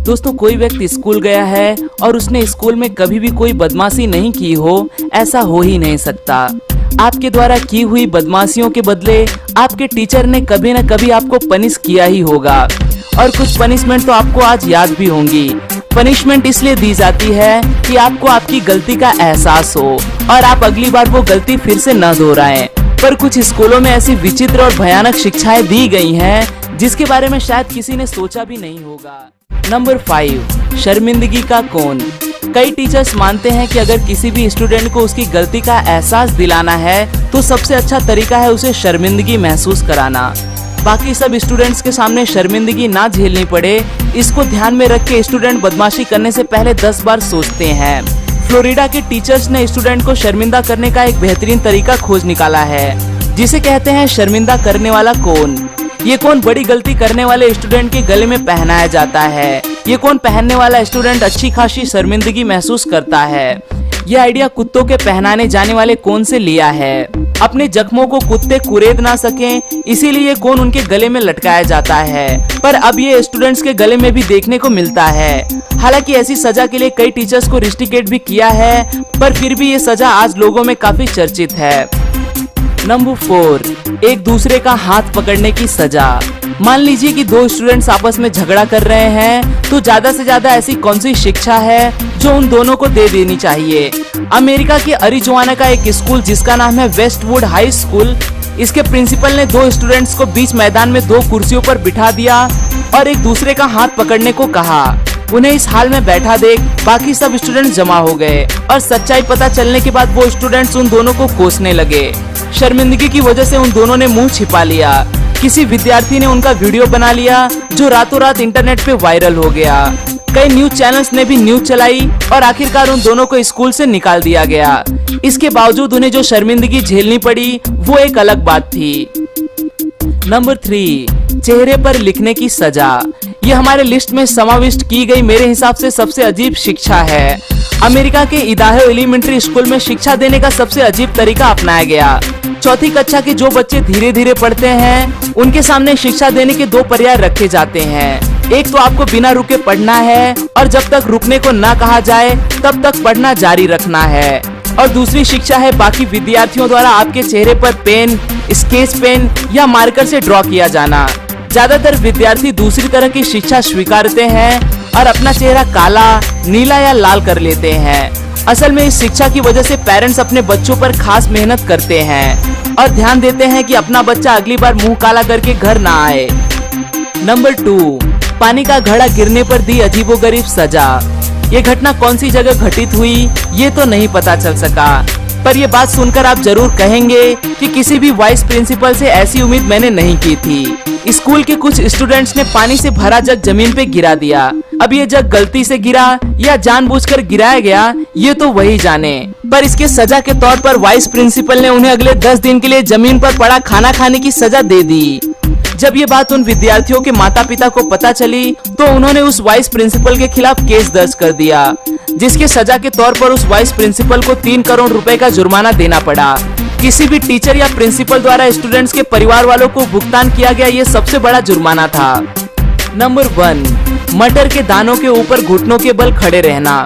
दोस्तों कोई व्यक्ति स्कूल गया है और उसने स्कूल में कभी भी कोई बदमाशी नहीं की हो, ऐसा हो ही नहीं सकता। आपके द्वारा की हुई बदमाशियों के बदले आपके टीचर ने कभी न कभी आपको पनिश किया ही होगा, और कुछ पनिशमेंट तो आपको आज याद भी होंगी। पनिशमेंट इसलिए दी जाती है कि आपको आपकी गलती का एहसास हो और आप अगली बार वो गलती फिर से न दोहराएं। पर कुछ स्कूलों में ऐसी विचित्र और भयानक शिक्षाएं दी गई हैं जिसके बारे में शायद किसी ने सोचा भी नहीं होगा। नंबर 5, शर्मिंदगी का कोन। कई टीचर्स मानते हैं कि अगर किसी भी स्टूडेंट को उसकी गलती का एहसास दिलाना है तो सबसे अच्छा तरीका है उसे शर्मिंदगी महसूस कराना। बाकी सब स्टूडेंट्स के सामने शर्मिंदगी ना झेलनी पड़े, इसको ध्यान में रख के स्टूडेंट बदमाशी करने से पहले 10 बार सोचते हैं। फ्लोरिडा के टीचर्स ने स्टूडेंट को शर्मिंदा करने का एक बेहतरीन तरीका खोज निकाला है, जिसे कहते हैं शर्मिंदा करने वाला कोन। ये कोन बड़ी गलती करने वाले स्टूडेंट के गले में पहनाया जाता है। ये कोन पहनने वाला स्टूडेंट अच्छी खासी शर्मिंदगी महसूस करता है। यह आइडिया कुत्तों के पहनाने जाने वाले कोन से लिया है। अपने जख्मों को कुत्ते कुरेद ना सकें, इसीलिए कोन उनके गले में लटकाया जाता है। पर अब ये स्टूडेंट्स के गले में भी देखने को मिलता है। हालांकि ऐसी सजा के लिए कई टीचर्स को रिस्ट्रिकेट भी किया है, पर फिर भी ये सजा आज लोगों में काफी चर्चित है। नंबर 4, एक दूसरे का हाथ पकड़ने की सजा। मान लीजिए कि 2 स्टूडेंट्स आपस में झगड़ा कर रहे हैं, तो ज्यादा से ज्यादा ऐसी कौन सी शिक्षा है जो उन दोनों को दे देनी चाहिए। अमेरिका के अरिज़ोना का एक स्कूल जिसका नाम है वेस्टवुड हाई स्कूल, इसके प्रिंसिपल ने 2 स्टूडेंट्स को बीच मैदान में 2 कुर्सियों पर बिठा दिया और एक दूसरे का हाथ पकड़ने को कहा। उन्हें इस हाल में बैठा देख बाकी सब स्टूडेंट्स जमा हो गए और सच्चाई पता चलने के बाद वो स्टूडेंट्स उन दोनों को कोसने लगे। शर्मिंदगी की वजह से उन दोनों ने मुंह छिपा लिया। किसी विद्यार्थी ने उनका वीडियो बना लिया जो रातों रात इंटरनेट पे वायरल हो गया। कई न्यूज चैनल्स ने भी न्यूज चलाई और आखिरकार उन दोनों को स्कूल से निकाल दिया गया। इसके बावजूद उन्हें जो शर्मिंदगी झेलनी पड़ी वो एक अलग बात थी। नंबर 3, चेहरे पर लिखने की सजा। ये हमारे लिस्ट में समाविष्ट की गई मेरे हिसाब से सबसे अजीब शिक्षा है। अमेरिका के इडाहो एलिमेंट्री स्कूल में शिक्षा देने का सबसे अजीब तरीका अपनाया गया। चौथी कक्षा के जो बच्चे धीरे धीरे पढ़ते हैं उनके सामने शिक्षा देने के 2 पर्याय रखे जाते हैं। एक तो आपको बिना रुके पढ़ना है और जब तक रुकने को ना कहा जाए तब तक पढ़ना जारी रखना है, और दूसरी शिक्षा है बाकी विद्यार्थियों द्वारा आपके चेहरे पर पेन, स्केच पेन या मार्कर से ड्रॉ किया जाना। ज्यादातर विद्यार्थी दूसरी तरह की शिक्षा स्वीकारते हैं और अपना चेहरा काला, नीला या लाल कर लेते हैं। असल में इस शिक्षा की वजह से पेरेंट्स अपने बच्चों पर खास मेहनत करते हैं और ध्यान देते हैं कि अपना बच्चा अगली बार मुंह काला करके घर ना आए। नंबर 2, पानी का घड़ा गिरने पर दी अजीबोगरीब सजा। ये घटना कौन सी जगह घटित हुई ये तो नहीं पता चल सका, पर ये बात सुनकर आप जरूर कहेंगे कि किसी भी वाइस प्रिंसिपल से ऐसी उम्मीद मैंने नहीं की थी। स्कूल के कुछ स्टूडेंट्स ने पानी से भरा जग जमीन पे गिरा दिया। अब ये जग गलती से गिरा या जानबूझकर गिराया गया ये तो वही जाने, पर इसके सजा के तौर पर वाइस प्रिंसिपल ने उन्हें अगले 10 दिन के लिए जमीन पर पड़ा खाना खाने की सजा दे दी। जब ये बात उन विद्यार्थियों के माता पिता को पता चली तो उन्होंने उस वाइस प्रिंसिपल के खिलाफ केस दर्ज कर दिया, जिसके सजा के तौर पर उस वाइस प्रिंसिपल को 3 करोड़ रुपए का जुर्माना देना पड़ा। किसी भी टीचर या प्रिंसिपल द्वारा स्टूडेंट्स के परिवार वालों को भुगतान किया गया ये सबसे बड़ा जुर्माना था। नंबर 1, मटर के दानों के ऊपर घुटनों के बल खड़े रहना।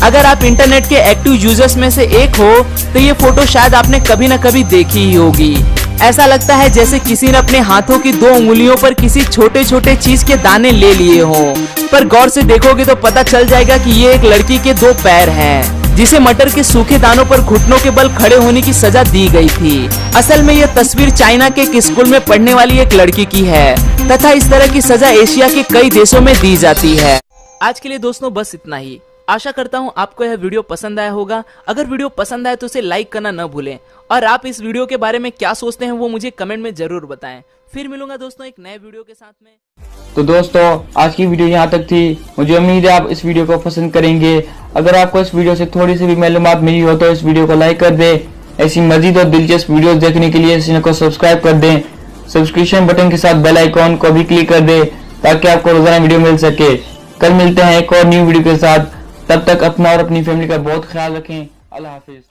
अगर आप इंटरनेट के एक्टिव यूजर्स में से एक हो तो ये फोटो शायद आपने कभी न कभी देखी ही होगी। ऐसा लगता है जैसे किसी ने अपने हाथों की 2 उंगलियों पर किसी छोटे छोटे चीज के दाने ले लिए हों, पर गौर से देखोगे तो पता चल जाएगा कि ये एक लड़की के 2 पैर हैं, जिसे मटर के सूखे दानों पर घुटनों के बल खड़े होने की सजा दी गई थी। असल में यह तस्वीर चाइना के एक स्कूल में पढ़ने वाली एक लड़की की है तथा इस तरह की सजा एशिया के कई देशों में दी जाती है। आज के लिए दोस्तों बस इतना ही। आशा करता हूँ आपको यह वीडियो पसंद आया होगा। अगर वीडियो पसंद आए तो इसे लाइक करना न भूलें और आप इस वीडियो के बारे में क्या सोचते हैं वो मुझे कमेंट में जरूर बताएं। फिर मिलूंगा दोस्तों एक नए वीडियो के साथ में। तो दोस्तों आज की वीडियो यहाँ तक थी। मुझे उम्मीद है आप इस वीडियो को पसंद करेंगे। अगर आपको इस वीडियो से थोड़ी सी भी मालूमात मिली हो तो इस वीडियो को लाइक कर दें। ऐसी मजीद और दिलचस्प वीडियोस देखने के लिए इस चैनल को सब्सक्राइब कर दें। सब्सक्रिप्शन बटन के साथ बेल आइकॉन को भी क्लिक कर दें ताकि आपको रोजाना वीडियो मिल सके। कल मिलते हैं एक और न्यू वीडियो के साथ। तब तक अपना और अपनी फैमिली का बहुत ख्याल रखें। अल्लाह हाफिज।